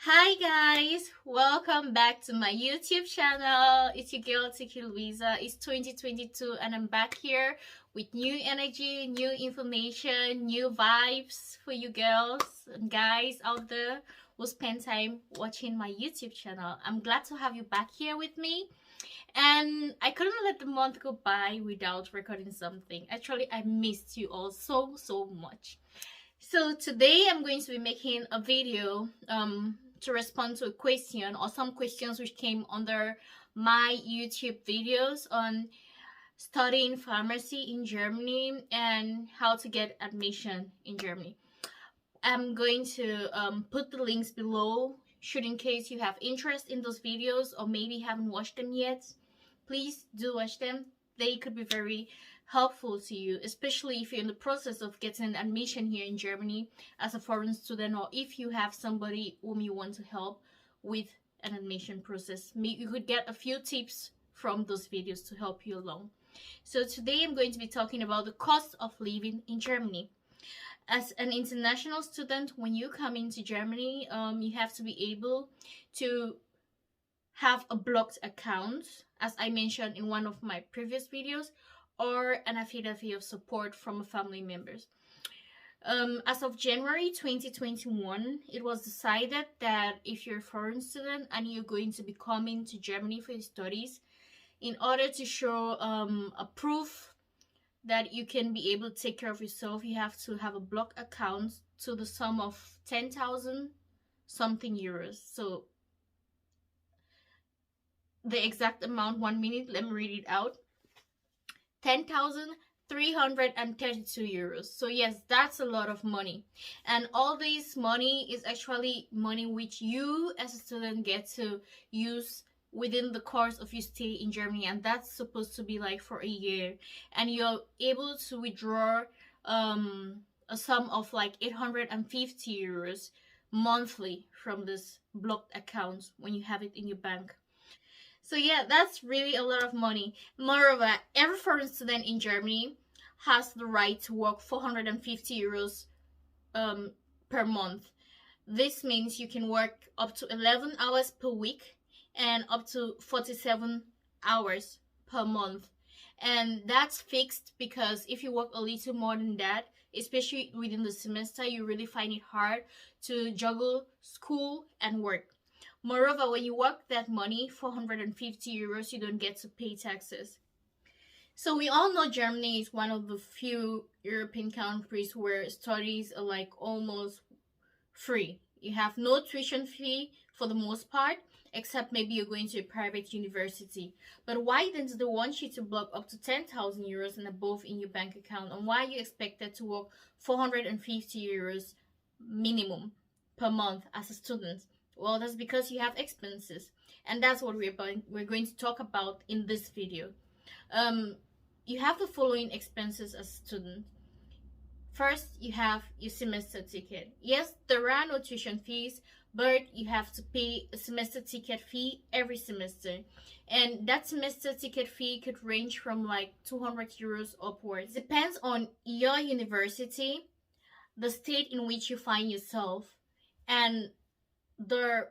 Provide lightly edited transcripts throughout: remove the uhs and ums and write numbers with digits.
Hi guys, welcome back to my YouTube channel. It's your girl Tiki Louisa. It's 2022 and I'm back here with new energy, new information, new vibes for you girls and guys out there who spend time watching my YouTube channel. I'm glad to have you back here with me. And I couldn't let the month go by without recording something. Actually, I missed you all so much. So today I'm going to be making a video to respond to a question or some questions which came under my YouTube videos on studying pharmacy in Germany and how to get admission in Germany. I'm going to put the links below, should in case you have interest in those videos or maybe haven't watched them yet. Please do watch them. They could be very helpful to you, especially if you're in the process of getting admission here in Germany as a foreign student, or if you have somebody whom you want to help with an admission process. You could get a few tips from those videos to help you along. So today I'm going to be talking about the cost of living in Germany. As an international student, when you come into Germany, you have to be able to have a blocked account, as I mentioned in one of my previous videos, or an affidavit of support from family members. As of January 2021, it was decided that if you're a foreign student and you're going to be coming to Germany for your studies, in order to show a proof that you can be able to take care of yourself, you have to have a block account to the sum of 10,000 something euros. So the exact amount, 1 minute, let me read it out. 10,332 euros. So yes, that's a lot of money. And all this money is actually money which you as a student get to use within the course of your stay in Germany, and that's supposed to be like for a year, and you're able to withdraw a sum of like 850 euros monthly from this blocked account when you have it in your bank. So yeah, that's really a lot of money. Moreover, every foreign student in Germany has the right to work 450 euros per month. This means you can work up to 11 hours per week and up to 47 hours per month. And that's fixed because if you work a little more than that, especially within the semester, you really find it hard to juggle school and work. Moreover, when you work that money, 450 euros, you don't get to pay taxes. So we all know Germany is one of the few European countries where studies are like almost free. You have no tuition fee for the most part, except maybe you're going to a private university. But why then do they want you to block up to 10,000 euros and above in your bank account? And why are you expected to work 450 euros minimum per month as a student? Well, that's because you have expenses, and that's what we're going to talk about in this video. You have the following expenses as a student. First, you have your semester ticket. Yes, there are no tuition fees, but you have to pay a semester ticket fee every semester. And that semester ticket fee could range from like 200 euros upwards. Depends on your university, the state in which you find yourself, and the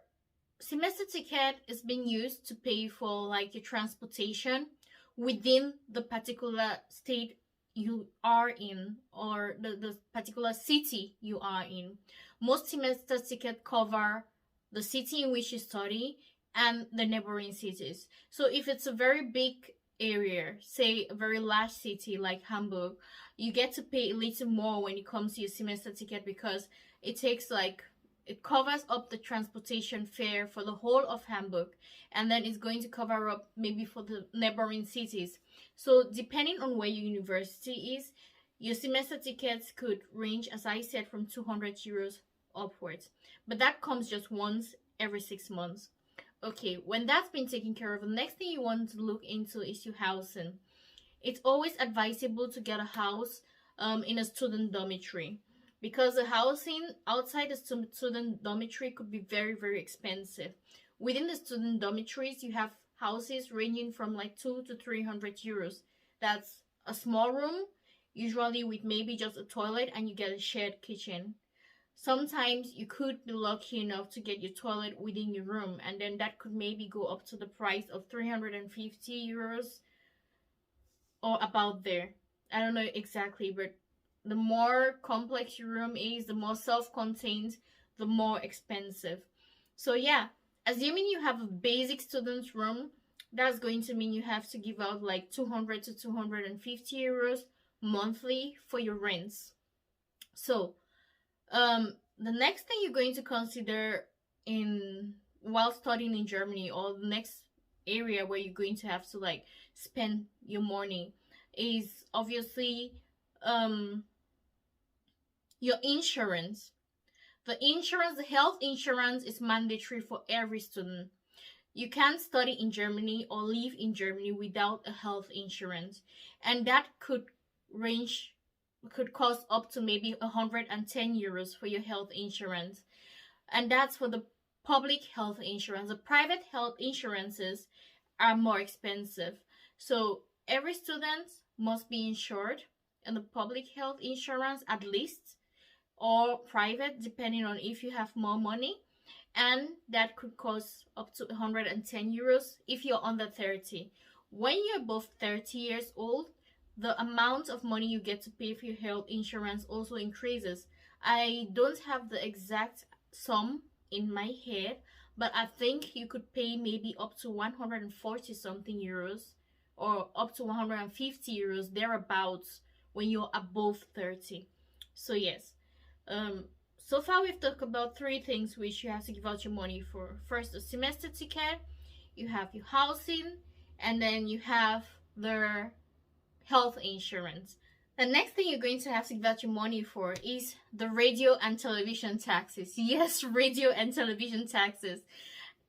semester ticket is being used to pay for like your transportation within the particular state you are in, or the particular city you are in. Most semester tickets cover the city in which you study and the neighboring cities. So if it's a very big area, say a very large city like Hamburg, you get to pay a little more when it comes to your semester ticket because it covers up the transportation fare for the whole of Hamburg, and then it's going to cover up maybe for the neighboring cities. So depending on where your university is, your semester tickets could range, as I said, from 200 euros upwards. But that comes just once every 6 months. Okay, when that's been taken care of, the next thing you want to look into is your housing. It's always advisable to get a house in a student dormitory, because the housing outside the student dormitory could be very expensive. Within the student dormitories, you have houses ranging from like 200 to 300 euros. That's a small room, usually with maybe just a toilet, and you get a shared kitchen. sometimes you could be lucky enough to get your toilet within your room, and then that could maybe go up to the price of 350 euros or about there. I don't know exactly, but the more complex your room is, the more self-contained, the more expensive. So yeah, assuming you have a basic student room, that's going to mean you have to give out like 200 to 250 euros monthly for your rents. So the next thing you're going to consider in while studying in Germany, or the next area where you're going to have to like spend your money, is obviously um your insurance. The health insurance is mandatory for every student. You can't study in Germany or live in Germany without a health insurance, and that could cost up to maybe 110 euros for your health insurance. And that's for the public health insurance. The private health insurances are more expensive. So every student must be insured in the public health insurance at least, or private, depending on if you have more money. And that could cost up to 110 euros if you're under 30. When you're above 30 years old, the amount of money you get to pay for your health insurance also increases. I don't have the exact sum in my head, but I think you could pay maybe up to 140 something euros or up to 150 euros thereabouts when you're above 30. So yes, so far we've talked about three things which you have to give out your money for. First, a semester ticket, you have your housing, and then you have the health insurance. The next thing you're going to have to give out your money for is the radio and television taxes. Yes, radio and television taxes.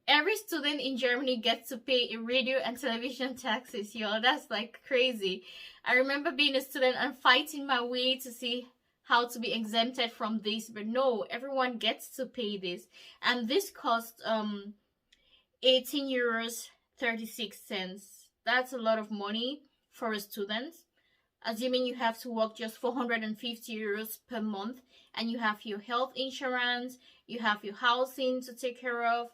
Every student in Germany gets to pay a radio and television taxes, yo. That's like crazy. I remember being a student and fighting my way to see how to be exempted from this, but no, everyone gets to pay this. And this costs 18 euros 36 cents. That's a lot of money for a student, assuming you have to work just 450 euros per month, and you have your health insurance, you have your housing to take care of.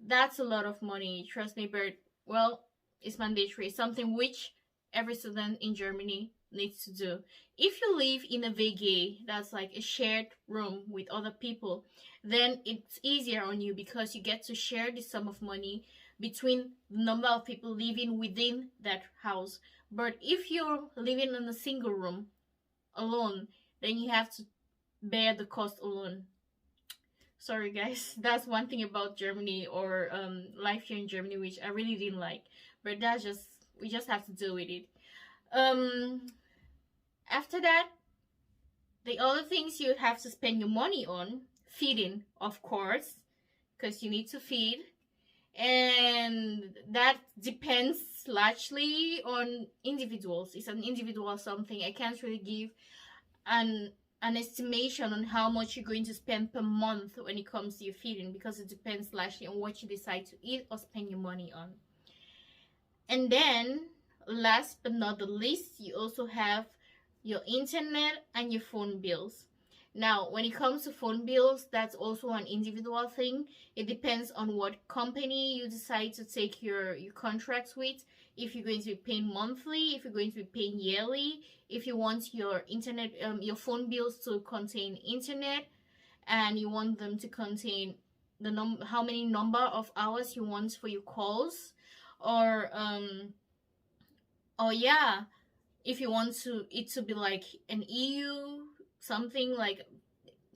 That's a lot of money, trust me, but well, it's mandatory, something which every student in Germany needs to do. If you live in a WG, that's like a shared room with other people, then it's easier on you because you get to share the sum of money between the number of people living within that house. But if you're living in a single room alone, then you have to bear the cost alone. Sorry guys, that's one thing about Germany, or life here in Germany, which I really didn't like, but we just have to deal with it. After that, the other things you have to spend your money on: feeding, of course, because you need to feed, and that depends largely on individuals. It's an individual something. I can't really give an estimation on how much you're going to spend per month when it comes to your feeding, because it depends largely on what you decide to eat or spend your money on. And then last but not the least, you also have your internet and your phone bills. Now, when it comes to phone bills, that's also an individual thing. It depends on what company you decide to take your contracts with. If you're going to be paying monthly, if you're going to be paying yearly, if you want your internet, your phone bills to contain internet, and you want them to contain the how many number of hours you want for your calls, or yeah, if you want it to be like an EU something, like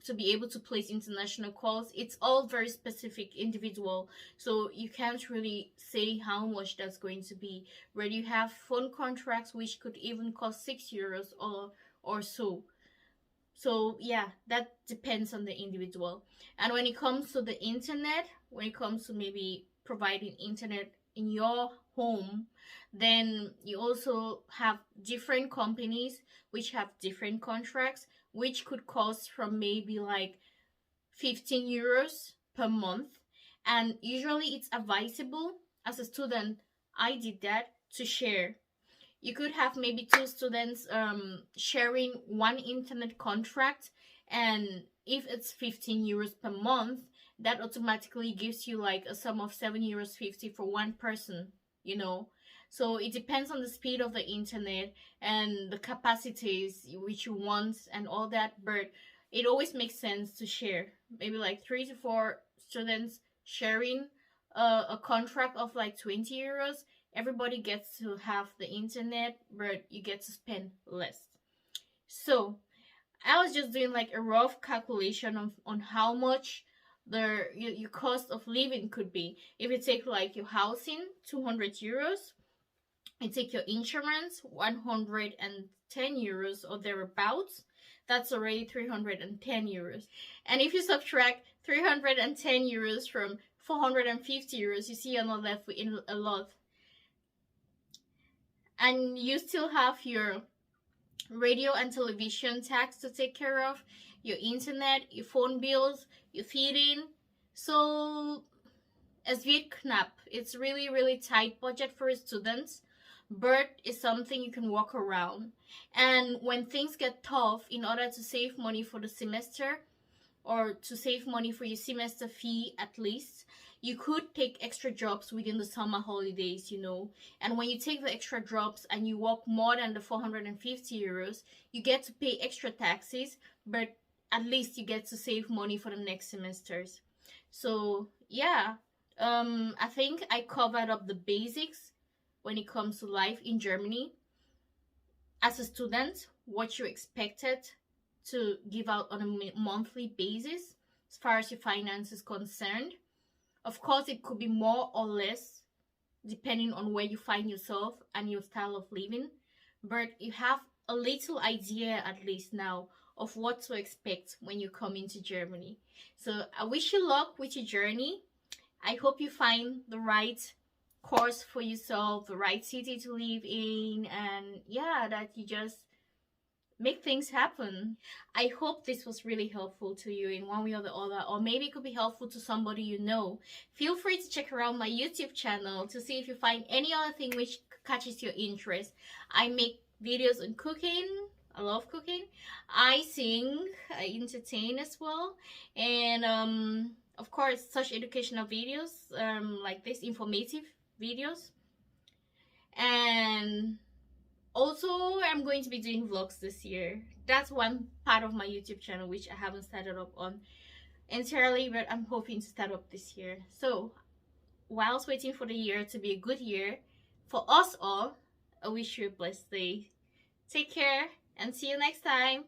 to be able to place international calls. It's all very specific, individual, so you can't really say how much that's going to be. Where you have phone contracts which could even cost 6 euros or so. So yeah, that depends on the individual. And when it comes to the internet, when it comes to maybe providing internet in your home, then you also have different companies which have different contracts, which could cost from maybe like 15 euros per month. And usually it's advisable, as a student, I did that, to share. You could have maybe two students sharing one internet contract, and if it's 15 euros per month, that automatically gives you like a sum of 7 euros 50 for one person, you know. So it depends on the speed of the internet and the capacities which you want and all that, but it always makes sense to share. Maybe like 3 to 4 students sharing a contract of like 20 euros. Everybody gets to have the internet, but you get to spend less. So I was just doing like a rough calculation on how much your cost of living could be. If you take like your housing, 200 euros, you take your insurance, 110 euros or thereabouts, that's already 310 euros. And if you subtract 310 euros from 450 euros, you see you're not left with a lot. And you still have your radio and television tax to take care of, your internet, your phone bills, your feeding. So es wird knapp. It's really tight budget for students, but it's something you can walk around. And when things get tough, in order to save money for the semester or to save money for your semester fee at least, you could take extra jobs within the summer holidays, you know. And when you take the extra jobs and you work more than the 450 euros, you get to pay extra taxes, but at least you get to save money for the next semesters. So yeah, I think I covered up the basics when it comes to life in Germany. As a student, what you expected to give out on a monthly basis as far as your finance is concerned. Of course, it could be more or less depending on where you find yourself and your style of living, but you have a little idea at least now of what to expect when you come into Germany. So I wish you luck with your journey. I hope you find the right course for yourself, the right city to live in, and yeah, that you just make things happen. I hope this was really helpful to you in one way or the other, or maybe it could be helpful to somebody you know. Feel free to check around my YouTube channel to see if you find any other thing which catches your interest. I make videos on cooking. I love cooking. I sing, I entertain as well, and of course such educational videos like this, informative videos. And also, I'm going to be doing vlogs this year. That's one part of my YouTube channel which I haven't started up on entirely, but I'm hoping to start up this year. So, whilst waiting for the year to be a good year for us all, I wish you a blessed day. Take care and see you next time.